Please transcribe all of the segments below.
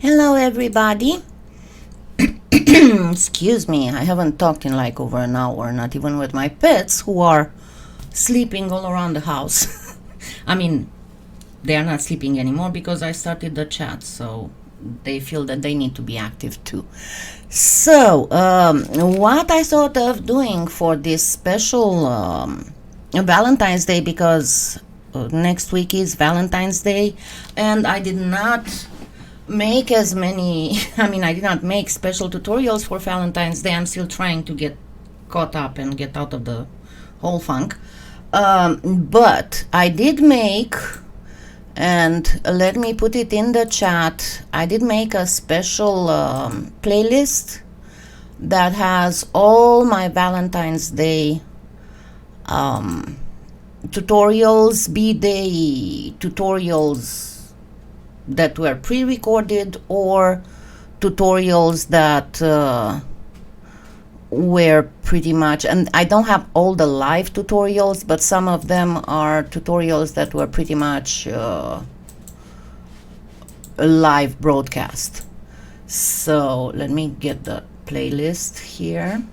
Hello everybody. Excuse me, I haven't talked in like over an hour, not even with my pets who are sleeping all around the house. I mean, they are not sleeping anymore because I started the chat, so they feel that they need to be active too. So, what I thought of doing for this special Valentine's Day, because next week is Valentine's Day, and I did not make as many I did not make special tutorials for Valentine's Day. I'm still trying to get caught up and get out of the whole funk, but I did make, and let me put it in the chat, I did make a special playlist that has all my Valentine's Day tutorials, be they tutorials that were pre-recorded or tutorials that were pretty much, and I don't have all the live tutorials, but some of them are tutorials that were pretty much a live broadcast. So let me get the playlist here.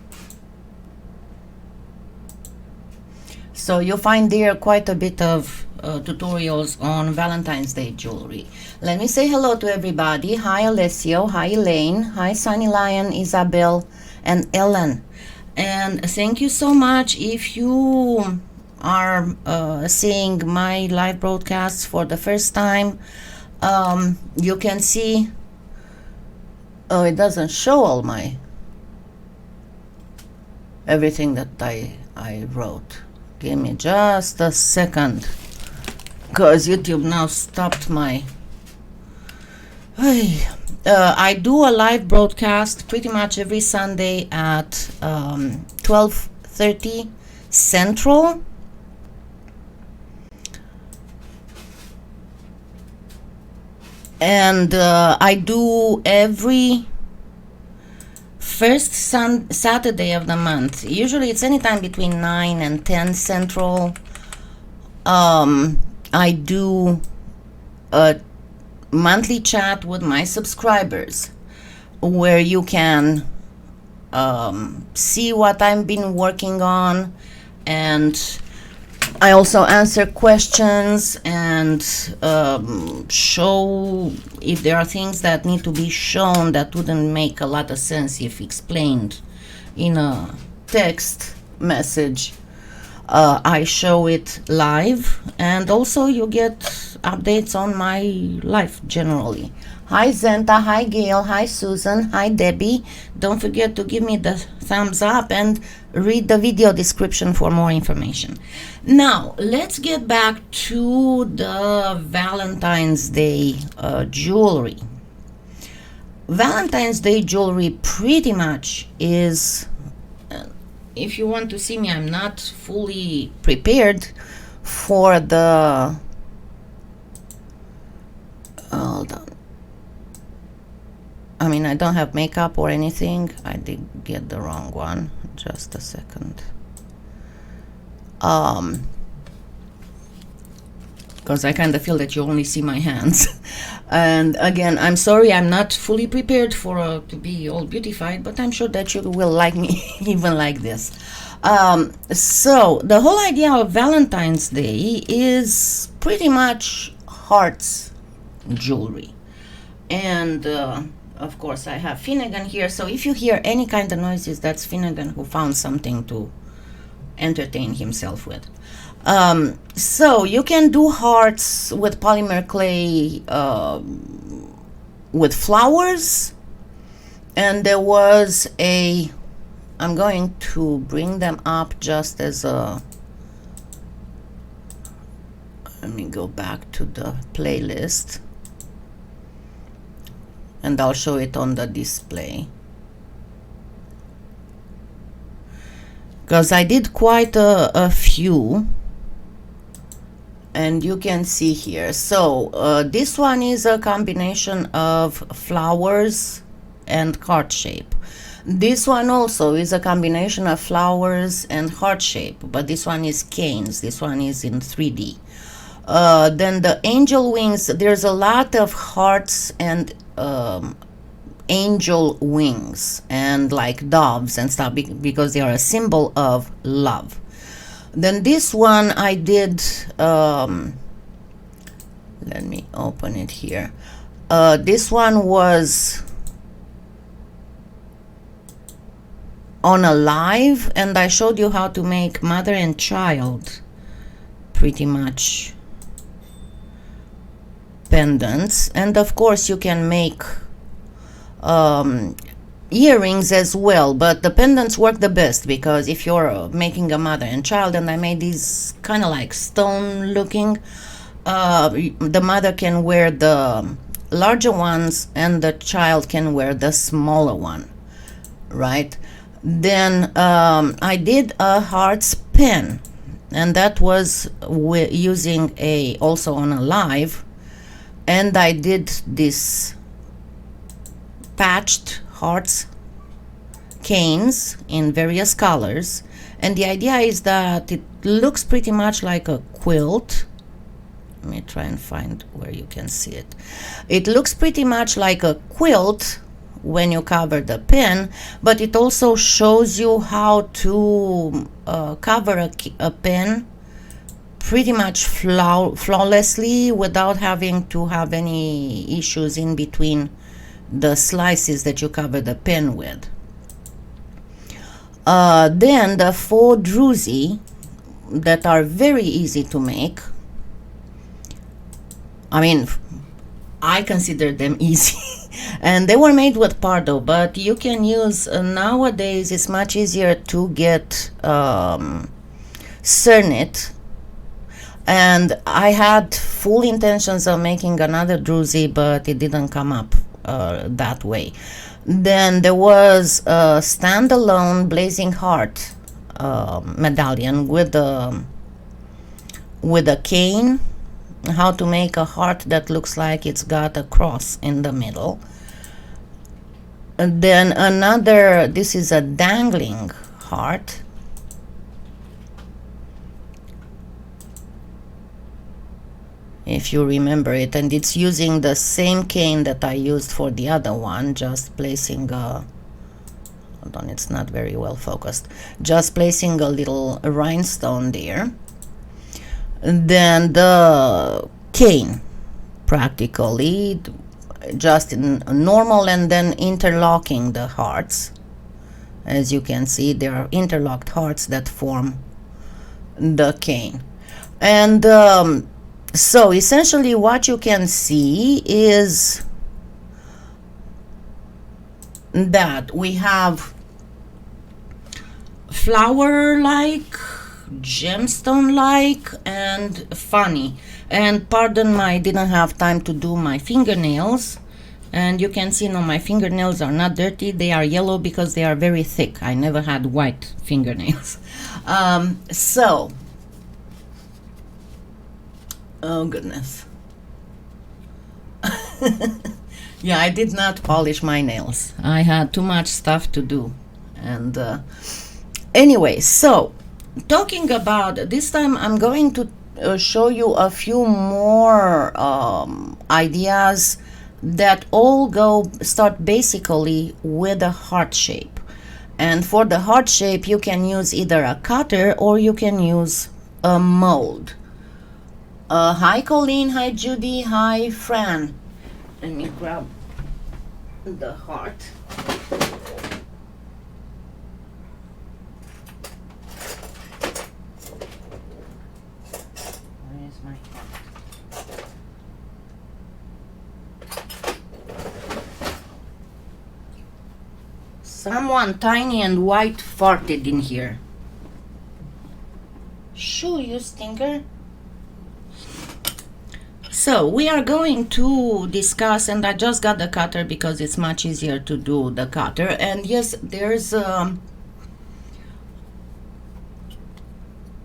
So you'll find there quite a bit of tutorials on Valentine's Day jewelry. Let me say hello to everybody. Hi Alessio, hi Elaine, hi Sunny Lion, Isabel, and Ellen. And thank you so much if you are seeing my live broadcasts for the first time. You can see, oh, it doesn't show all my everything that I wrote. Give me just a second, because YouTube now stopped my... I do a live broadcast pretty much every Sunday at 12:30 Central. And I do every first Saturday of the month. Usually it's anytime between 9 and 10 Central. I do a monthly chat with my subscribers where you can see what I've been working on, and I also answer questions and show if there are things that need to be shown that wouldn't make a lot of sense if explained in a text message. I show it live, and also you get updates on my life generally. Hi Zenta, hi Gail, hi Susan, hi Debbie. Don't forget to give me the thumbs up and read the video description for more information. Now, let's get back to the Valentine's Day jewelry. Valentine's Day jewelry pretty much is... if you want to see me, I'm not fully prepared for the... hold on. I don't have makeup or anything. I did get the wrong one. Just a second. Because I kind of feel that you only see my hands. And again, I'm sorry, I'm not fully prepared for to be all beautified, but I'm sure that you will like me even like this. So the whole idea of Valentine's Day is pretty much hearts jewelry. And of course I have Finnegan here, so if you hear any kind of noises, that's Finnegan who found something to entertain himself with. So you can do hearts with polymer clay with flowers, and there was a... I'm going to bring them up just as a... let me go back to the playlist and I'll show it on the display, because I did quite a few, and you can see here. So this one is a combination of flowers and heart shape. This one also is a combination of flowers and heart shape, but this one is canes. This one is in 3D. Then the angel wings, there's a lot of hearts and angel wings and like doves and stuff because they are a symbol of love. Then this one I did, let me open it here. This one was on a live, and I showed you how to make mother and child pretty much pendants. And of course you can make earrings as well, but the pendants work the best because if you're making a mother and child, and I made these kind of like stone looking, the mother can wear the larger ones and the child can wear the smaller one, right? Then I did a heart's pen, and that was using also on a live, and I did this patched hearts canes in various colors, and the idea is that it looks pretty much like a quilt. Let me try and find where you can see it. It looks pretty much like a quilt when you cover the pen, but it also shows you how to cover a pen pretty much flawlessly without having to have any issues in between the slices that you cover the pen with. Then the 4 druzy that are very easy to make. I mean, I consider them easy. And they were made with Pardo, but you can use, nowadays it's much easier to get Cernit. And I had full intentions of making another druzy, but it didn't come up that way. Then there was a standalone Blazing Heart medallion with a cane, how to make a heart that looks like it's got a cross in the middle. And then another, this is a dangling heart. If you remember it, and it's using the same cane that I used for the other one, just placing a, hold on, it's not very well focused, just placing a little rhinestone there. And then the cane, practically just in normal, and then interlocking the hearts. As you can see, there are interlocked hearts that form the cane. And so essentially what you can see is that we have flower-like, gemstone-like, and funny. And pardon I didn't have time to do my fingernails, and you can see now my fingernails are not dirty. They are yellow because they are very thick. I never had white fingernails. So oh goodness. Yeah, I did not polish my nails. I had too much stuff to do. And anyway, so talking about this time, I'm going to show you a few more ideas that all start basically with a heart shape. And for the heart shape, you can use either a cutter or you can use a mold. Hi Colleen, hi Judy, hi Fran. Let me grab the heart. Where is my heart? Someone tiny and white farted in here. Shoo, you stinker. So we are going to discuss, and I just got the cutter because it's much easier to do the cutter. And yes, there's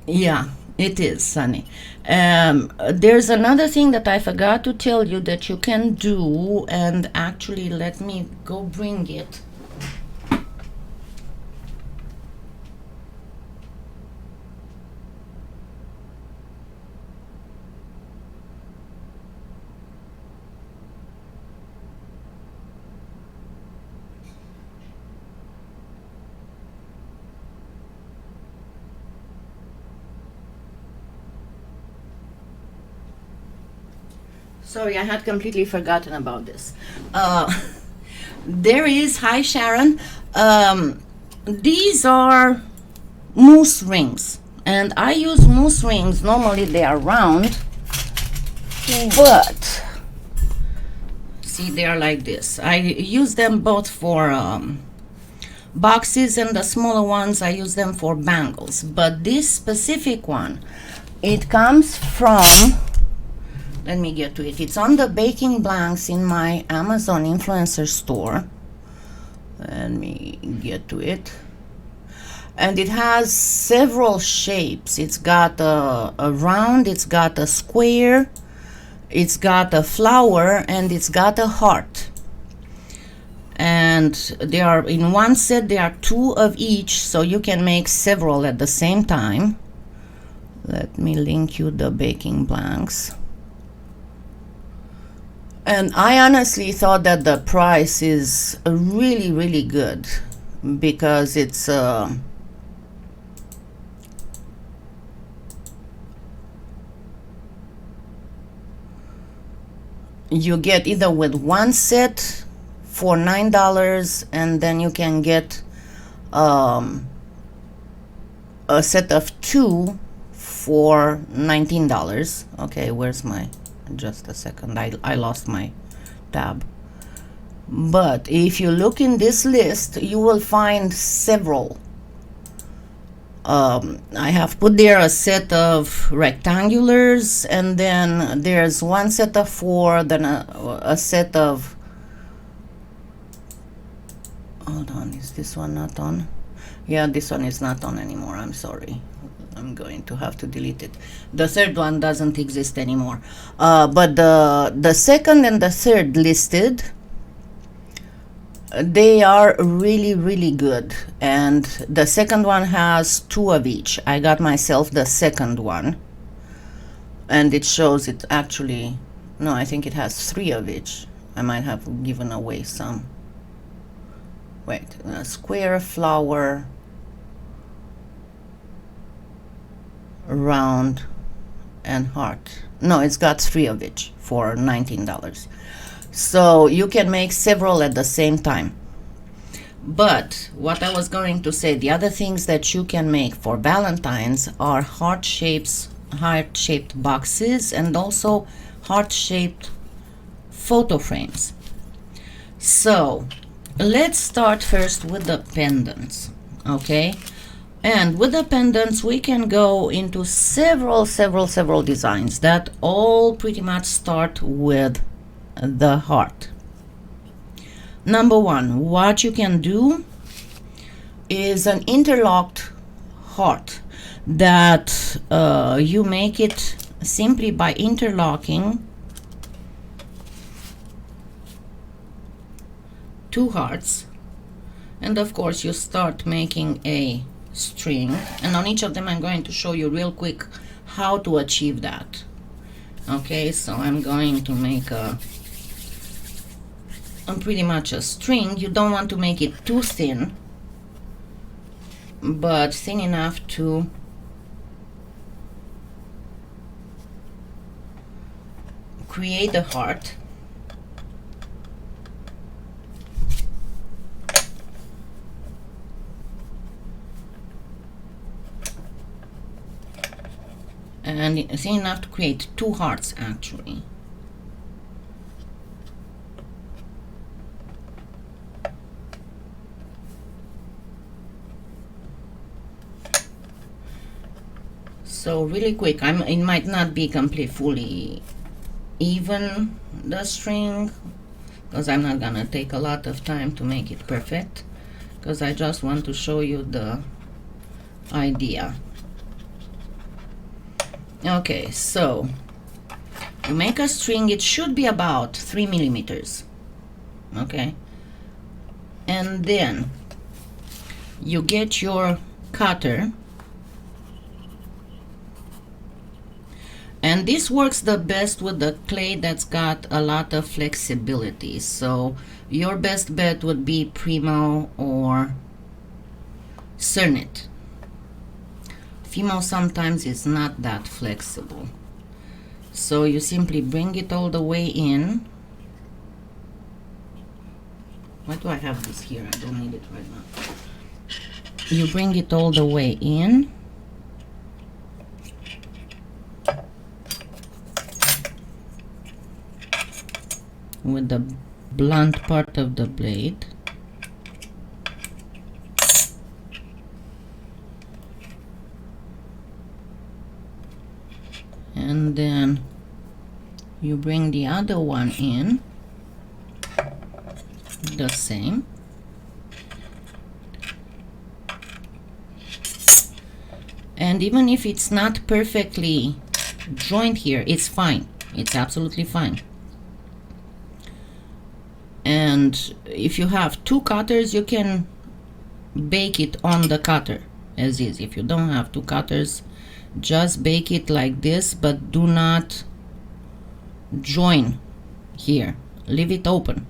yeah, it is, Sunny. There's another thing that I forgot to tell you that you can do, and actually let me go bring it. Sorry, I had completely forgotten about this. There is, hi Sharon, these are moose rings, and I use moose rings. Normally they are round, but see, they are like this. I use them both for boxes, and the smaller ones I use them for bangles. But this specific one, it comes from, let me get to it. It's on the baking blanks in my Amazon influencer store. Let me get to it. And it has several shapes. It's got a round, it's got a square, it's got a flower, and it's got a heart. And they are in one set, there are 2 of each, so you can make several at the same time. Let me link you the baking blanks. And I honestly thought that the price is really, really good, because it's you get either with one set for $9, and then you can get a set of 2 for $19. Okay, where's my, just a second, I lost my tab. But if you look in this list, you will find several. I have put there a set of rectangulars, and then there's one set of 4, then a set of, hold on, is this one not on? Yeah, this one is not on anymore, I'm sorry. I'm going to have to delete it. The third one doesn't exist anymore. But the second and the third listed, they are really, really good. And the second one has 2 of each. I got myself the second one, and it shows it actually, no, I think it has 3 of each. I might have given away some. Wait, a square, flower, round, and heart. No, it's got 3 of each for $19. So you can make several at the same time. But what I was going to say, the other things that you can make for Valentine's are heart-shaped boxes, and also heart-shaped photo frames. So let's start first with the pendants, okay? And with the pendants, we can go into several designs that all pretty much start with the heart. Number 1, what you can do is an interlocked heart that you make it simply by interlocking 2 hearts, and of course you start making a string, and on each of them I'm going to show you real quick how to achieve that. Okay, so I'm going to make pretty much a string. You don't want to make it too thin, but thin enough to create the heart. And thin enough to create 2 hearts actually. So really quick, it might not be fully even, the string, because I'm not gonna take a lot of time to make it perfect, because I just want to show you the idea. Okay, so you make a string. It should be about 3 millimeters. Okay, and then you get your cutter, and this works the best with the clay that's got a lot of flexibility. So your best bet would be Premo or Cernit. Fimo sometimes is not that flexible. So you simply bring it all the way in. Why do I have this here? I don't need it right now. You bring it all the way in. With the blunt part of the blade. And then you bring the other one in, the same. And even if it's not perfectly joined here, it's fine. It's absolutely fine. And if you have two cutters, you can bake it on the cutter as is. If you don't have two cutters, just bake it like this, but do not join here. Leave it open.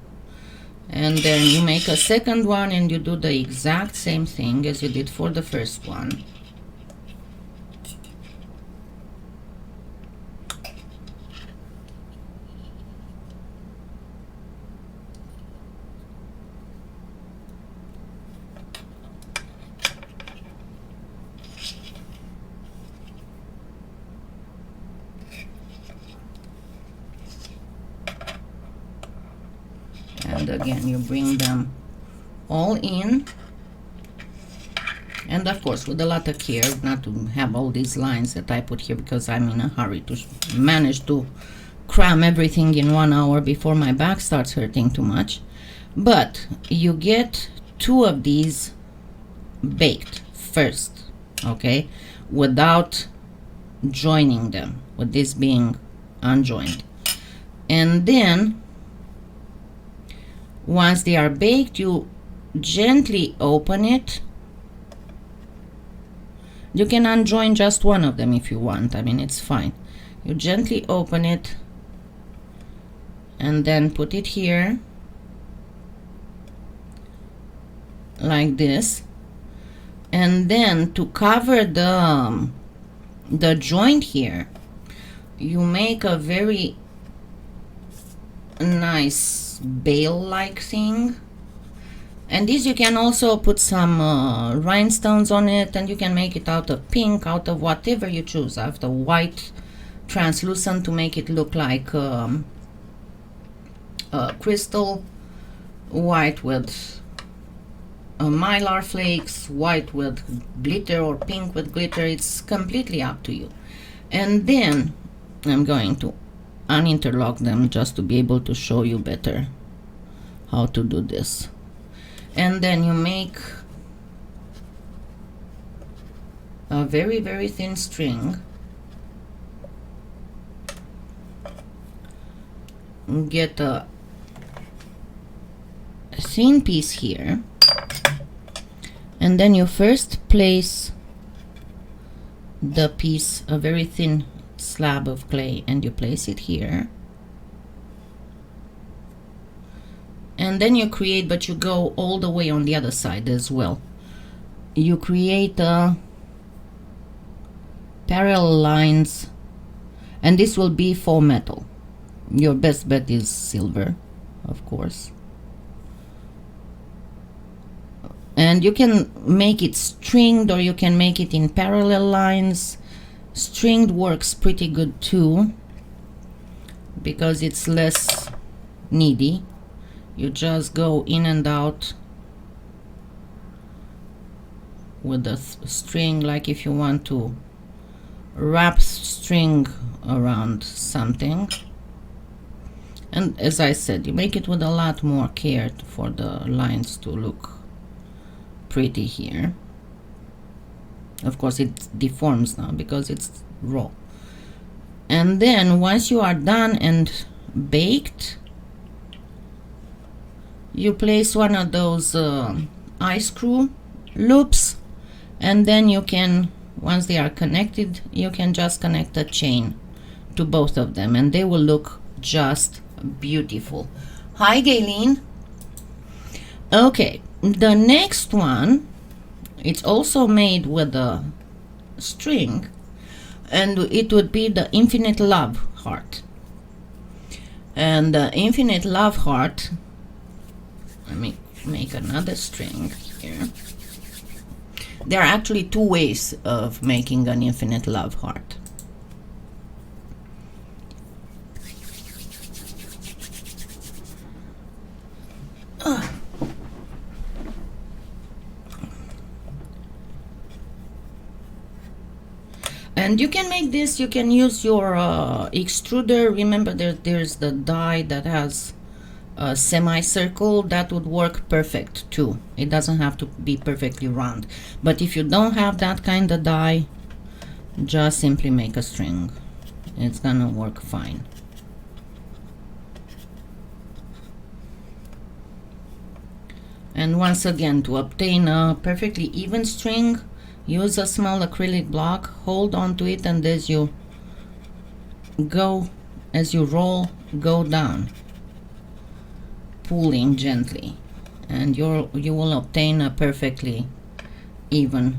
And then you make a second one and you do the exact same thing as you did for the first one. And again, you bring them all in, and of course with a lot of care not to have all these lines that I put here, because I'm in a hurry to manage to cram everything in 1 hour before my back starts hurting too much. But you get two of these baked first, okay, without joining them, with this being unjoined. And then once they are baked, you gently open it. You can unjoin just one of them if you want. I mean, it's fine. You gently open it and then put it here like this. And then to cover the joint here, you make a very nice bail like thing. And this you can also put some rhinestones on it, and you can make it out of pink, out of whatever you choose. I have the white translucent to make it look like crystal, white with mylar flakes, white with glitter, or pink with glitter. It's completely up to you. And then I'm going to uninterlock them just to be able to show you better how to do this. And then you make a very, very thin string. Get a thin piece here, and then you first place the piece, a very thin slab of clay, and you place it here. And then you create, but you go all the way on the other side as well. You create parallel lines, and this will be faux metal. Your best bet is silver, of course. And you can make it stringed, or you can make it in parallel lines. Stringed works pretty good too, because it's less needy. You just go in and out with the string, like if you want to wrap string around something. And as I said, you make it with a lot more care for the lines to look pretty here. Of course it deforms now because it's raw. And then once you are done and baked, you place one of those eye screw loops, and then you can, once they are connected, you can just connect a chain to both of them, and they will look just beautiful. Hi Gayleen. Okay, the next one, it's also made with a string, and it would be the Infinite Love heart. And the infinite love heart, let me make another string here. There are actually two ways of making an infinite love heart. And you can make this, you can use your extruder. Remember there's the die that has a semicircle, that would work perfect too. It doesn't have to be perfectly round. But if you don't have that kind of die, just simply make a string. It's gonna work fine. And once again, to obtain a perfectly even string, use a small acrylic block, hold on to it, and as you go, as you roll, go down, pulling gently, and you will obtain a perfectly even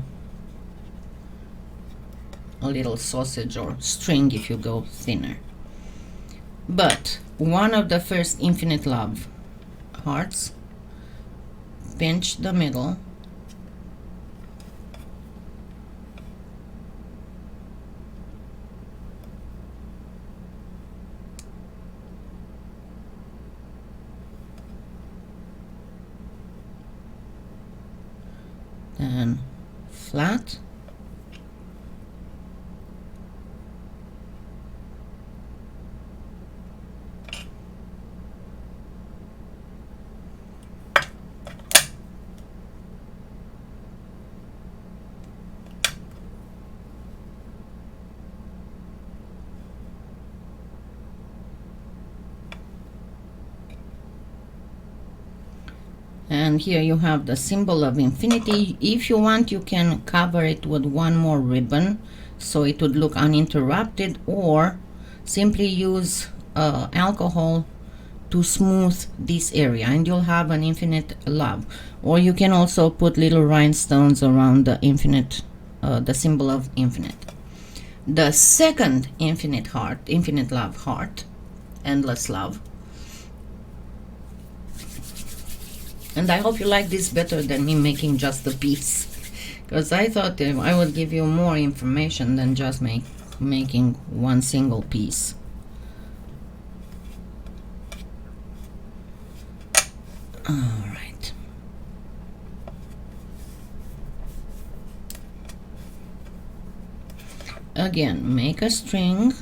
a little sausage or string if you go thinner. But one of the first infinite love hearts, pinch the middle, then flat, and here you have the symbol of infinity. If you want, you can cover it with one more ribbon so it would look uninterrupted, or simply use alcohol to smooth this area and you'll have an infinite love. Or you can also put little rhinestones around the infinite, the symbol of infinite. The second infinite heart, infinite love heart, endless love. And I hope you like this better than me making just a piece, because I thought I would give you more information than just making one single piece. All right. Again, make a string.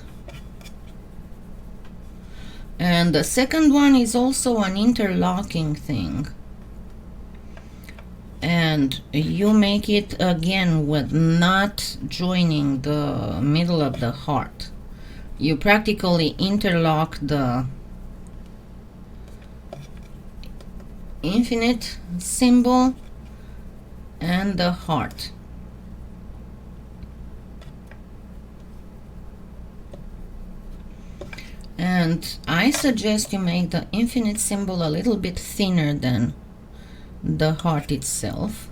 And the second one is also an interlocking thing. And you make it again with not joining the middle of the heart. You practically interlock the infinite symbol and the heart. And I suggest you make the infinite symbol a little bit thinner than the heart itself.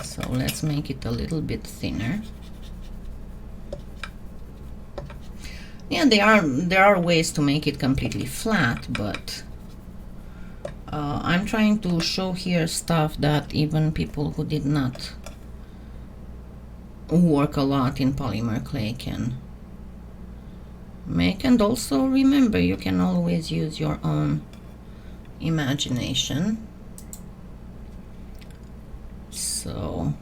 So let's make it a little bit thinner. Yeah, there are ways to make it completely flat, but I'm trying to show here stuff that even people who did not work a lot in polymer clay can make. And also remember, you can always use your own imagination. So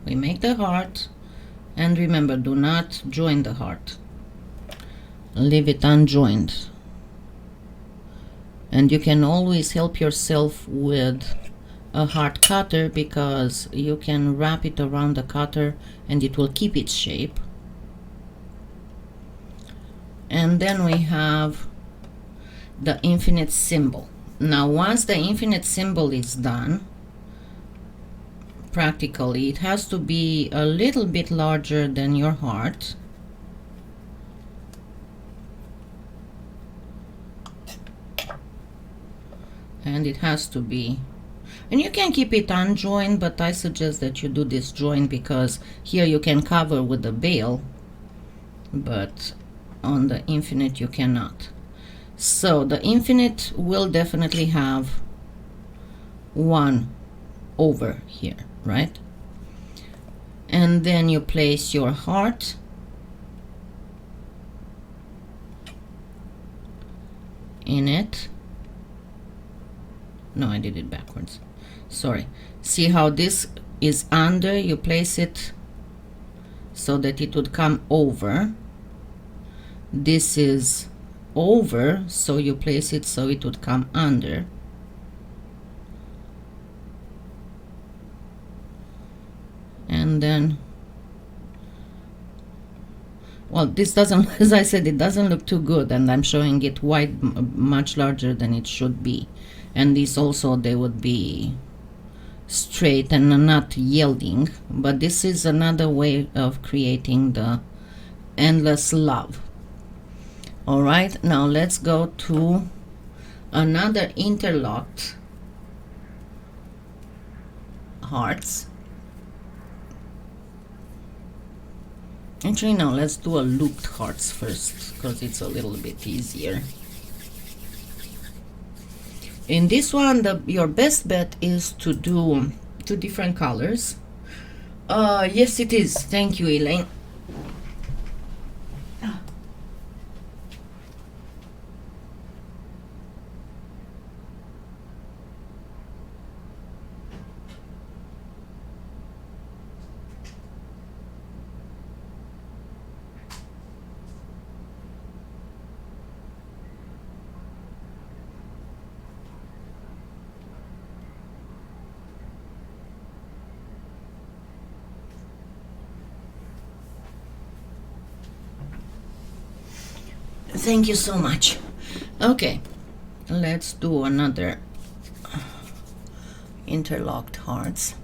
we make the heart, and remember, do not join the heart, leave it unjoined. And you can always help yourself with a heart cutter, because you can wrap it around the cutter and it will keep its shape. And then we have the infinite symbol. Now once the infinite symbol is done, practically it has to be a little bit larger than your heart. And it has to be, and you can keep it unjoined, but I suggest that you do this join, because here you can cover with the veil, but on the infinite you cannot. So the infinite will definitely have one over here, right? And then you place your heart in it. No, I did it backwards. Sorry. See how this is under? You place it so that it would come over. This is over, so you place it so it would come under. And then, well, this doesn't, as I said, it doesn't look too good, and I'm showing it wide, much larger than it should be. And these also, they would be straight and not yielding, but this is another way of creating the endless love. All right, now let's go to another interlocked hearts. Actually, no, let's do a looped hearts first, because it's a little bit easier. In this one, your best bet is to do 2 different colors. Yes, it is. Thank you, Elaine. Thank you so much. Okay, let's do another interlocked hearts.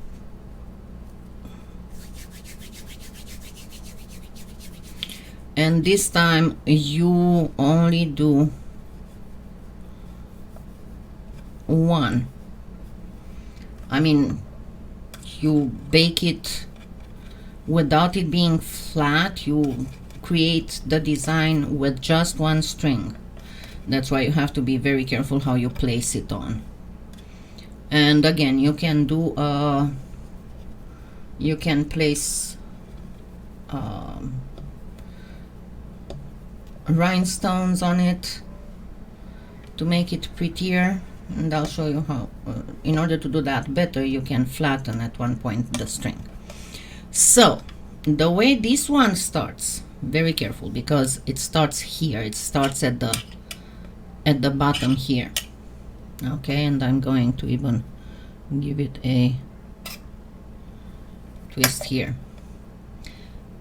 And this time you only do 1. I mean, you bake it without it being flat. You create the design with just 1 string. That's why you have to be very careful how you place it on. And again, you can do you can place rhinestones on it to make it prettier, and I'll show you how. In order to do that better, you can flatten at one point the string. So the way this one starts, very careful, because it starts here, it starts at the bottom here. Okay, and I'm going to even give it a twist here,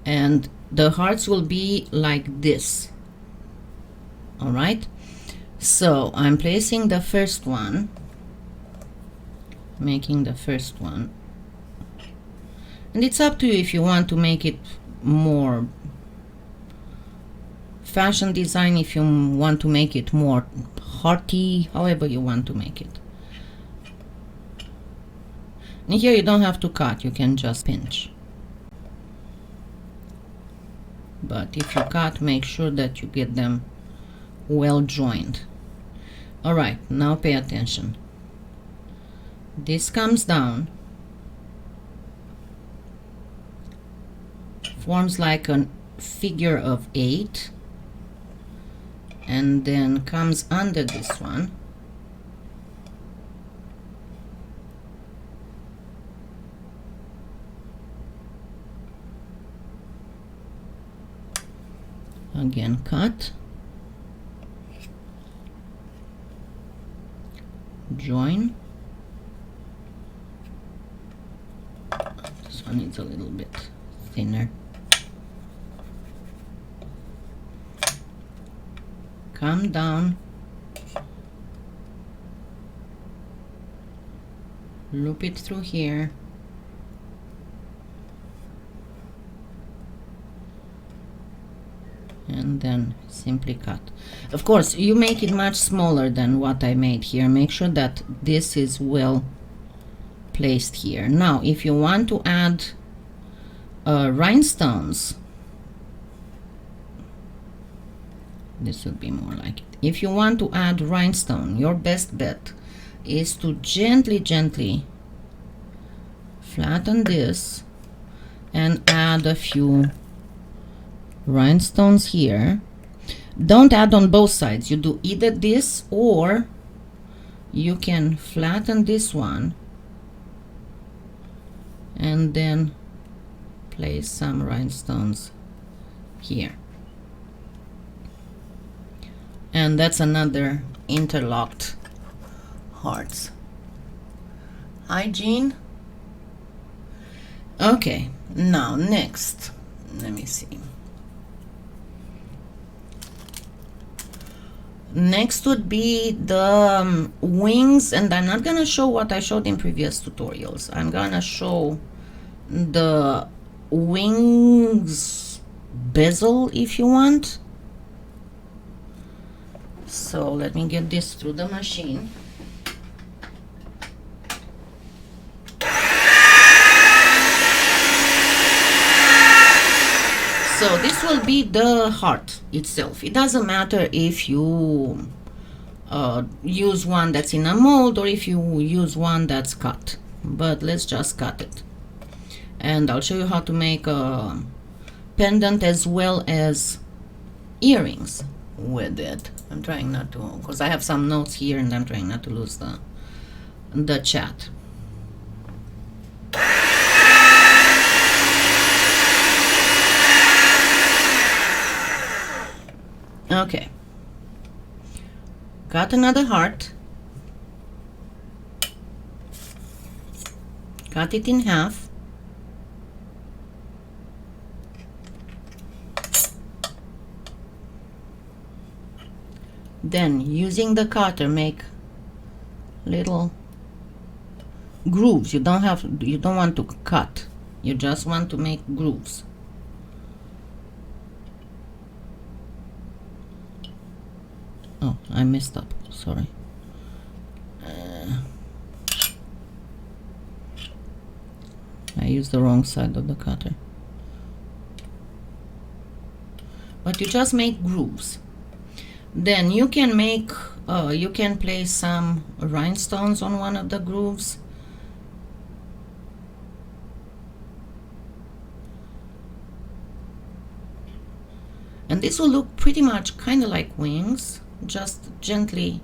and the hearts will be like this. All right, so I'm placing the first one, making the first one, and it's up to you if you want to make it more fashion design, if you want to make it more hearty, however you want to make it. And here you don't have to cut, you can just pinch. But if you cut, make sure that you get them well joined. All right, now pay attention. This comes down, forms like a figure of 8, and then comes under this one, again cut, join. This one needs a little bit thinner. Come down, loop it through here, and then simply cut. Of course, you make it much smaller than what I made here. Make sure that this is well placed here. Now, if you want to add rhinestones, This would be more like it. If you want to add rhinestone, your best bet is to gently flatten this and add a few rhinestones here. Don't add on both sides. You do either this, or you can flatten this one and then place some rhinestones here. And that's another interlocked hearts. Hi, Jean. Okay, now next, let me see. Next would be the wings, and I'm not gonna show what I showed in previous tutorials. I'm gonna show the wings bezel if you want. So let me get this through the machine. So this will be the heart itself. It doesn't matter if you use one that's in a mold or if you use one that's cut, but let's just cut it. And I'll show you how to make a pendant as well as earrings with it. I'm trying not to, because I have some notes here and I'm trying not to lose the chat. Okay, got another heart, cut it in half, then using the cutter make little grooves. You don't want to cut, you just want to make grooves. Oh, I messed up, sorry. I used the wrong side of the cutter. But you just make grooves. Then you can make, you can place some rhinestones on one of the grooves. And this will look pretty much kind of like wings. Just gently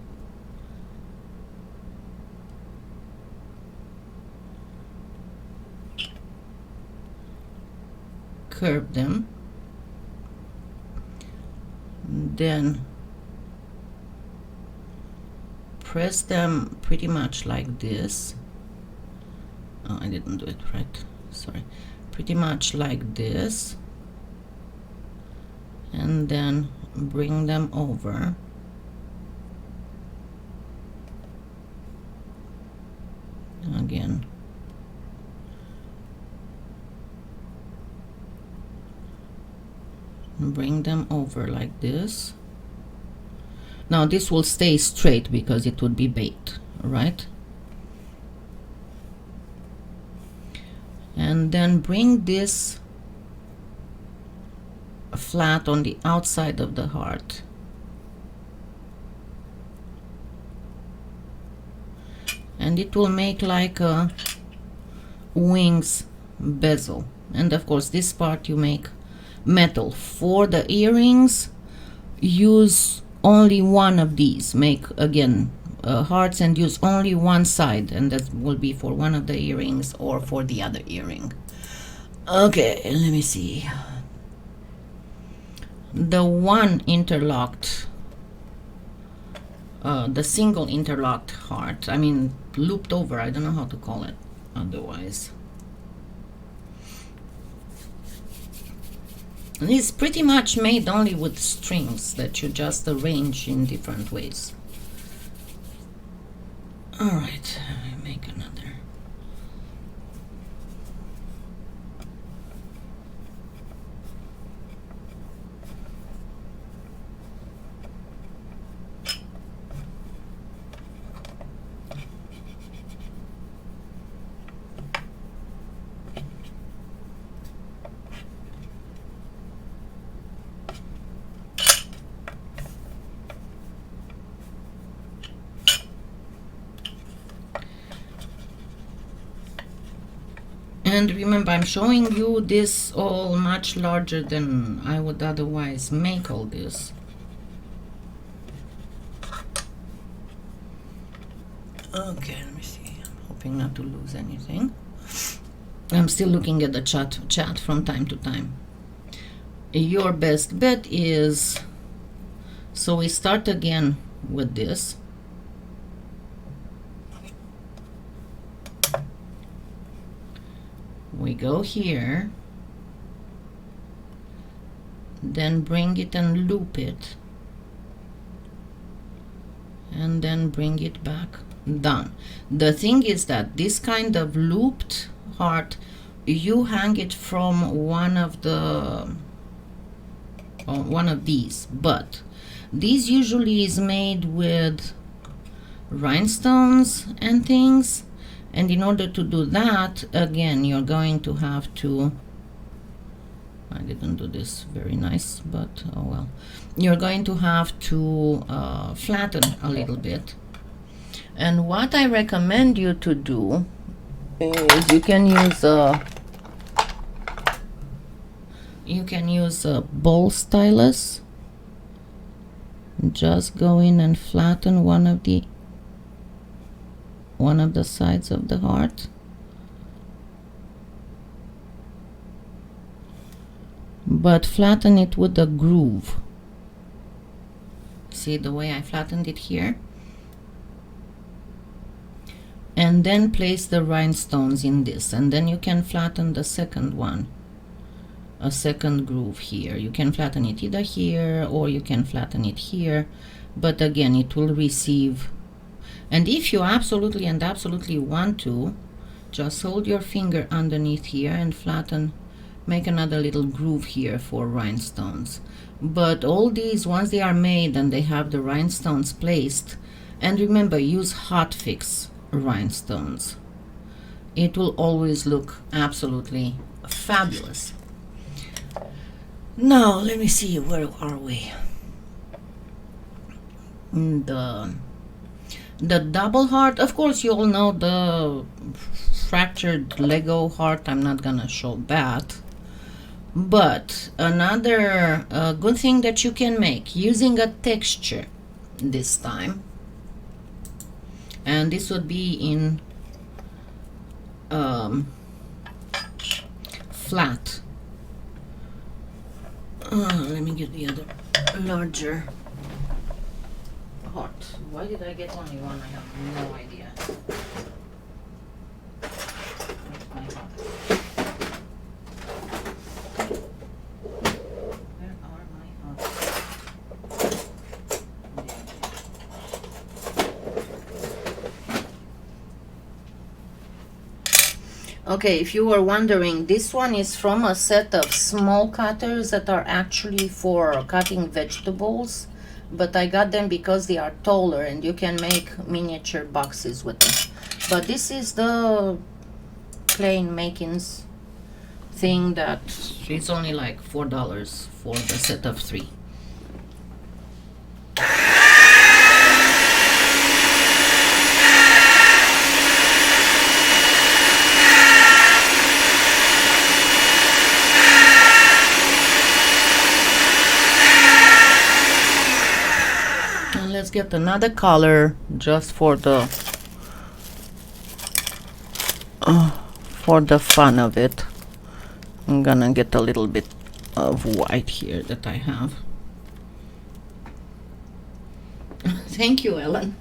curve them, then press them pretty much like this. Oh, I didn't do it right, sorry. Pretty much like this, and then bring them over. Again, bring them over like this. Now this will stay straight because it would be baked, right? And then bring this flat on the outside of the heart. And it will make like a wings bezel. And of course this part you make metal. For the earrings, use only one of these. Make again hearts and use only one side, and that will be for one of the earrings or for the other earring. Okay, let me see. The one interlocked, the single interlocked heart, I mean looped over, I don't know how to call it otherwise. And it's pretty much made only with strings that you just arrange in different ways. Alright, make another. And remember, I'm showing you this all much larger than I would otherwise make all this. Okay, let me see. I'm hoping not to lose anything. I'm still looking at the chat from time to time. Your best bet is, so we start again with this. We go here, then bring it and loop it, and then bring it back. Done. The thing is that this kind of looped heart, you hang it from one of these, but these usually is made with rhinestones and things. And in order to do that, again, you're going to have to, I didn't do this very nice, but oh well. You're going to have to flatten a little bit. And what I recommend you to do is you can use a ball stylus. Just go in and flatten one of the sides of the heart. But flatten it with a groove. See the way I flattened it here? And then place the rhinestones in this, and then you can flatten the second one, a second groove here. You can flatten it either here or you can flatten it here, but again it will receive. And if you absolutely want to, just hold your finger underneath here and flatten, make another little groove here for rhinestones. But all these, once they are made and they have the rhinestones placed, and remember, use hot fix rhinestones. It will always look absolutely fabulous. Now, let me see, where are we? The double heart, of course, you all know the fractured Lego heart. I'm not gonna show that. But another good thing that you can make using a texture this time, and this would be in flat. Let me get the other larger heart. Why did I get only one? I have no idea. Where's my heart? Where are my hearts? Okay, if you were wondering, this one is from a set of small cutters that are actually for cutting vegetables, but I got them because they are taller and you can make miniature boxes with them. But this is the plain makings thing that it's only like $4 for the set of 3. Let's get another color just for the fun of it. I'm gonna get a little bit of white here that I have. Thank you, Ellen.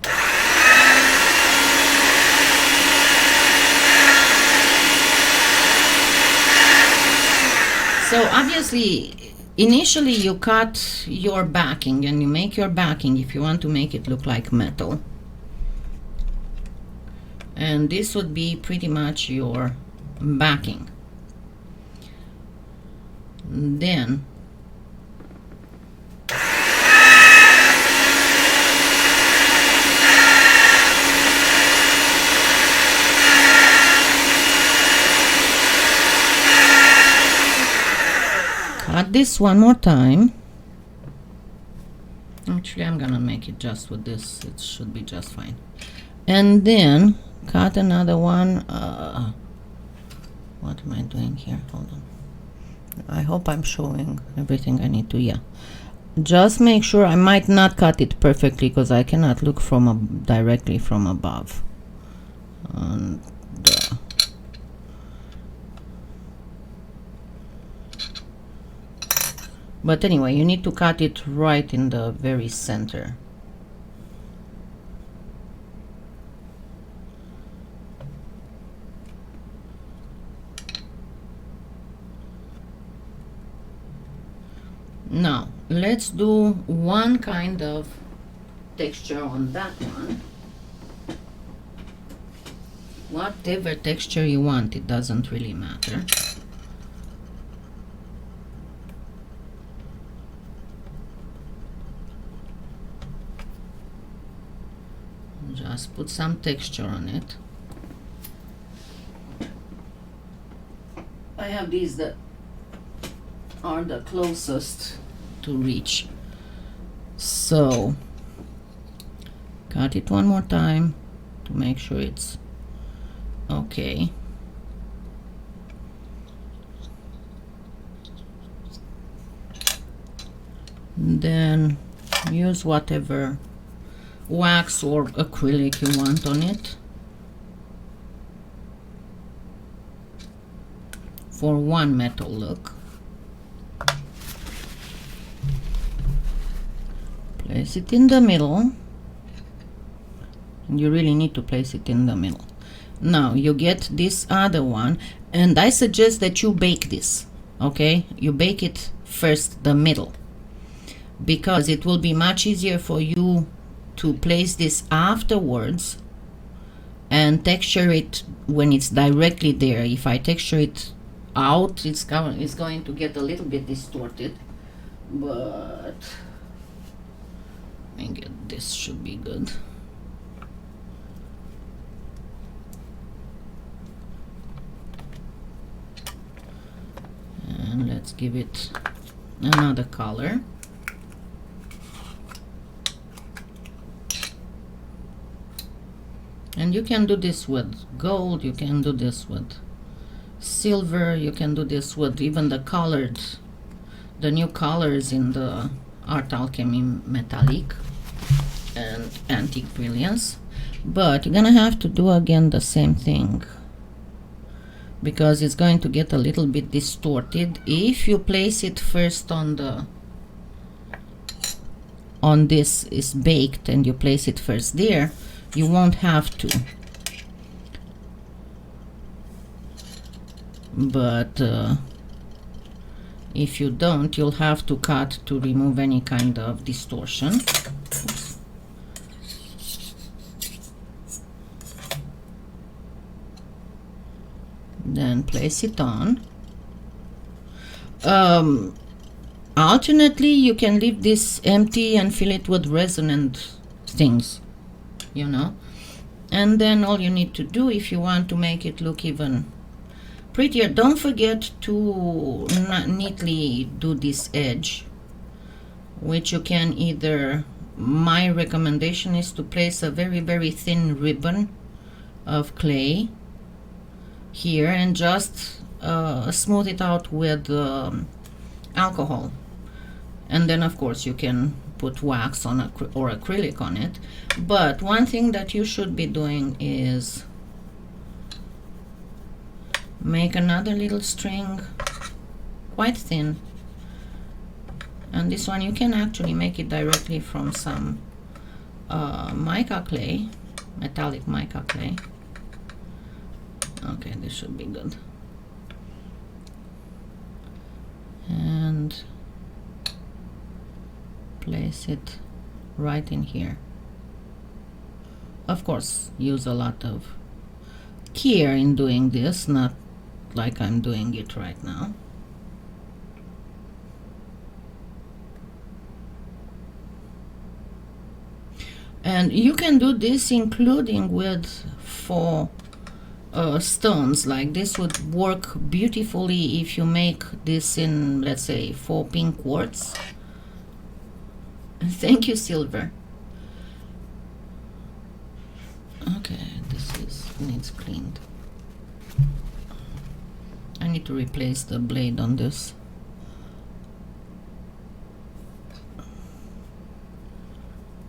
So obviously, initially you cut your backing and you make your backing if you want to make it look like metal. And this would be pretty much your backing. Then cut this one more time. Actually, I'm gonna make it just with this. It should be just fine. And then cut another one What am I doing here? Hold on. I hope I'm showing everything I need to. Yeah. Just make sure. I might not cut it perfectly because I cannot look from directly from above. And but anyway, you need to cut it right in the very center. Now, let's do one kind of texture on that one. Whatever texture you want, it doesn't really matter. Just put some texture on it. I have these that are the closest to reach. So cut it one more time to make sure it's okay. Then use whatever wax or acrylic you want on it for one metal look. Place it in the middle. You really need to place it in the middle. Now you get this other one, and I suggest that you bake this. Okay, you bake it first, the middle, because it will be much easier for you to place this afterwards and texture it when it's directly there. If I texture it out, it's going to get a little bit distorted, but I think this should be good. And let's give it another color. And you can do this with gold, you can do this with silver, you can do this with even the colored, the new colors in the Art Alchemy Metallic and Antique Brilliance. But you're gonna have to do again the same thing, because it's going to get a little bit distorted if you place it first on this is baked and you place it first there. You won't have to, but if you don't, you'll have to cut to remove any kind of distortion. Oops. Then place it on. Alternately, you can leave this empty and fill it with resonant things, you know. And then all you need to do, if you want to make it look even prettier, don't forget to neatly do this edge, which you can either, my recommendation is to place a very, very thin ribbon of clay here and just smooth it out with alcohol. And then of course you can put wax on or acrylic on it. But one thing that you should be doing is make another little string, quite thin, and this one you can actually make it directly from some mica clay, metallic mica clay. Okay, this should be good. And place it right in here. Of course, use a lot of care in doing this, not like I'm doing it right now. And you can do this including with 4 stones. Like this would work beautifully if you make this in, let's say, 4 pink quartz. Thank you, Silver. Okay, this needs cleaned. need to replace the blade on this.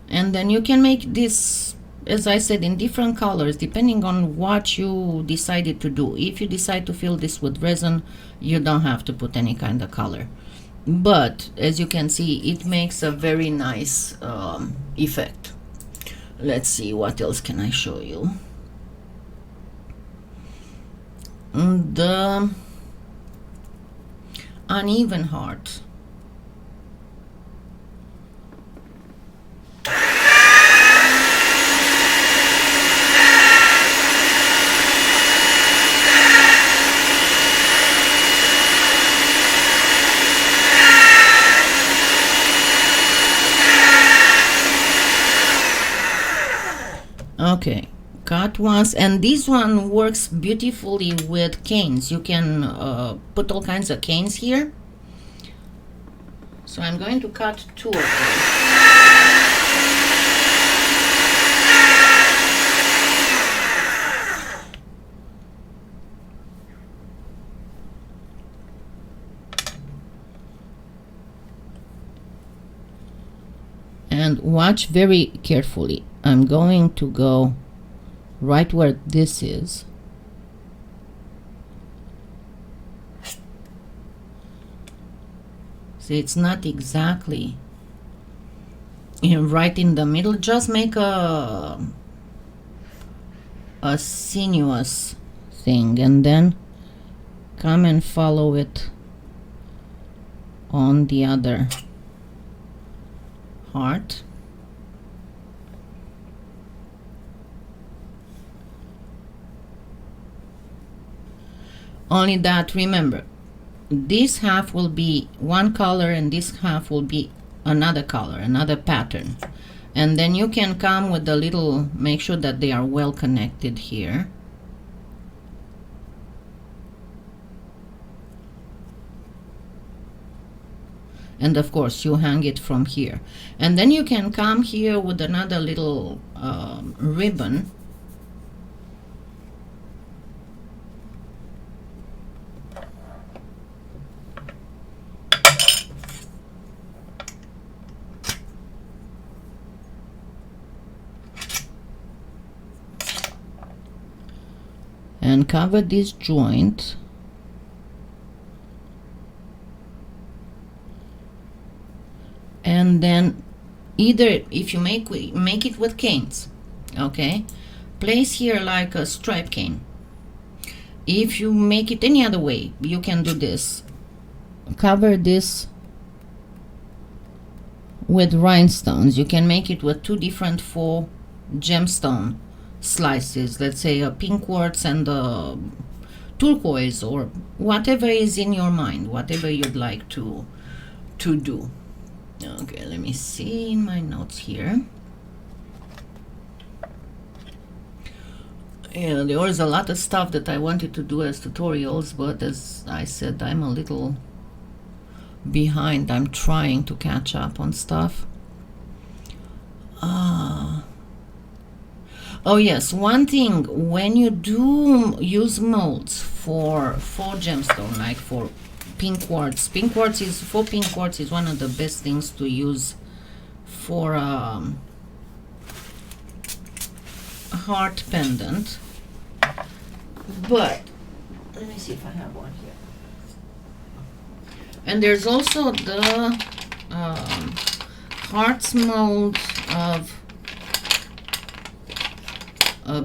And then you can make this, as I said, in different colors depending on what you decided to do. If you decide to fill this with resin, you don't have to put any kind of color, but as you can see, it makes a very nice effect. Let's see, what else can I show you. The uneven heart. Okay, cut once, and this one works beautifully with canes. You can put all kinds of canes here. So I'm going to cut 2 of them. And watch very carefully. I'm going to go right where this is. See, it's not exactly right in the middle. Just make a sinuous thing and then come and follow it on the other heart. Only that, remember, this half will be one color and this half will be another color, another pattern. And then you can come with a little, make sure that they are well connected here. And of course you hang it from here. And then you can come here with another little ribbon. And cover this joint. And then either, if you make it with canes, okay, place here like a stripe cane. If you make it any other way, you can do this. Cover this with rhinestones. You can make it with 2 different 4 gemstone slices, let's say a pink quartz and a turquoise, or whatever is in your mind, whatever you'd like to do. Okay, let me see in my notes here. Yeah, there was a lot of stuff that I wanted to do as tutorials, but as I said, I'm a little behind. I'm trying to catch up on stuff. Oh yes, one thing, when you do use molds for gemstone, like for pink quartz, pink quartz is one of the best things to use for a heart pendant. But let me see if I have one here. And there's also the hearts mold of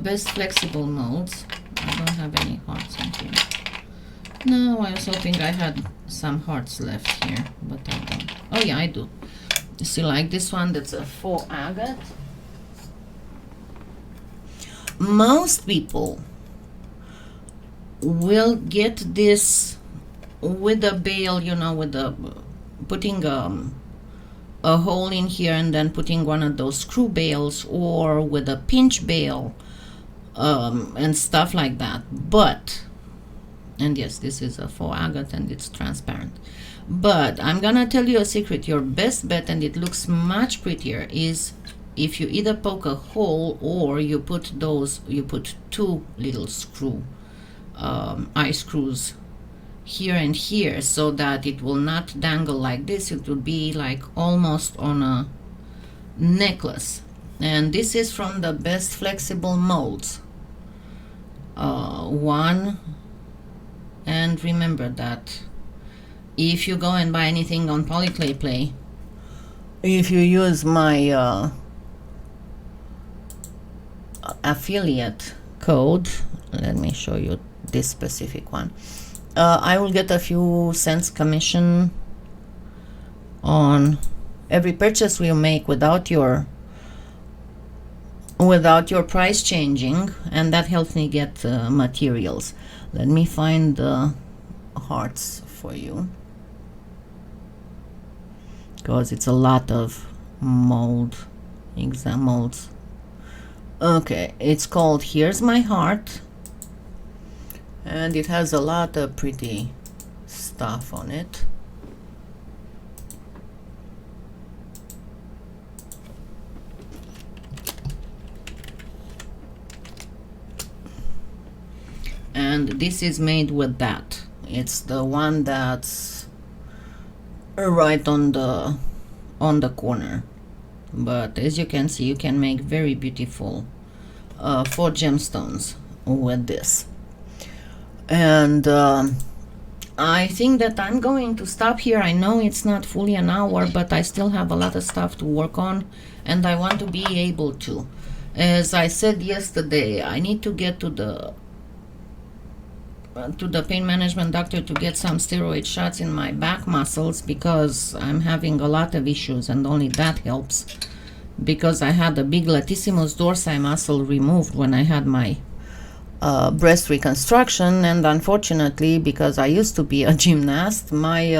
best flexible molds. I don't have any hearts in here. No, I was hoping I had some hearts left here, but I don't. Oh yeah, I do. You see, like this one, that's a faux agate. Most people will get this with a bail, you know, with the putting a hole in here and then putting one of those screw bails, or with a pinch bail, and stuff like that. But, and yes, this is a faux agate and it's transparent. But I'm gonna tell you a secret. Your best bet, and it looks much prettier, is if you either poke a hole or you put 2 little screw eye screws here and here, so that it will not dangle like this. It will be like almost on a necklace. And this is from the Best Flexible Molds one. And remember that if you go and buy anything on PolyClay Play, if you use my affiliate code, let me show you this specific one, I will get a few cents commission on every purchase we make without your price changing, and that helps me get materials. Let me find the hearts for you, because it's a lot of molds. Okay, it's called Here's My Heart, and it has a lot of pretty stuff on it. And this is made with that. It's the one that's right on the corner. But as you can see, you can make very beautiful 4 gemstones with this. And I think that I'm going to stop here. I know it's not fully an hour, but I still have a lot of stuff to work on, and I want to be able to. As I said yesterday, I need to get to the pain management doctor to get some steroid shots in my back muscles, because I'm having a lot of issues, and only that helps, because I had a big latissimus dorsi muscle removed when I had my breast reconstruction, and unfortunately, because I used to be a gymnast, my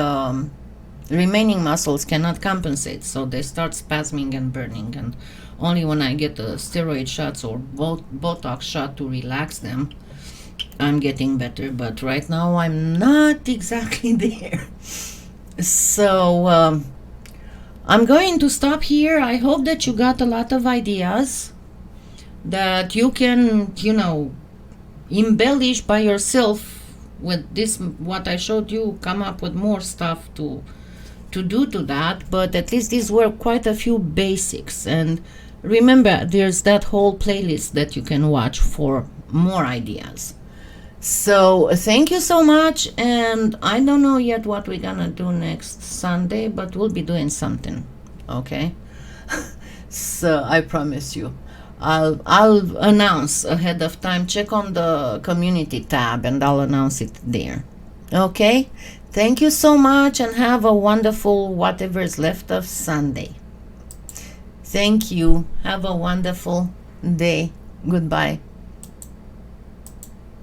remaining muscles cannot compensate, so they start spasming and burning, and only when I get the steroid shots or Botox shot to relax them, I'm getting better. But right now I'm not exactly there. So I'm going to stop here. I hope that you got a lot of ideas that you can, you know, embellish by yourself with this, what I showed you, come up with more stuff to do to that. But at least these were quite a few basics. And remember, there's that whole playlist that you can watch for more ideas. So thank you so much, and I don't know yet what we're gonna do next Sunday, but we'll be doing something, okay? So I promise you, I'll announce ahead of time. Check on the community tab and I'll announce it there. Okay, thank you so much, and have a wonderful whatever is left of Sunday. Thank you. Have a wonderful day. Goodbye.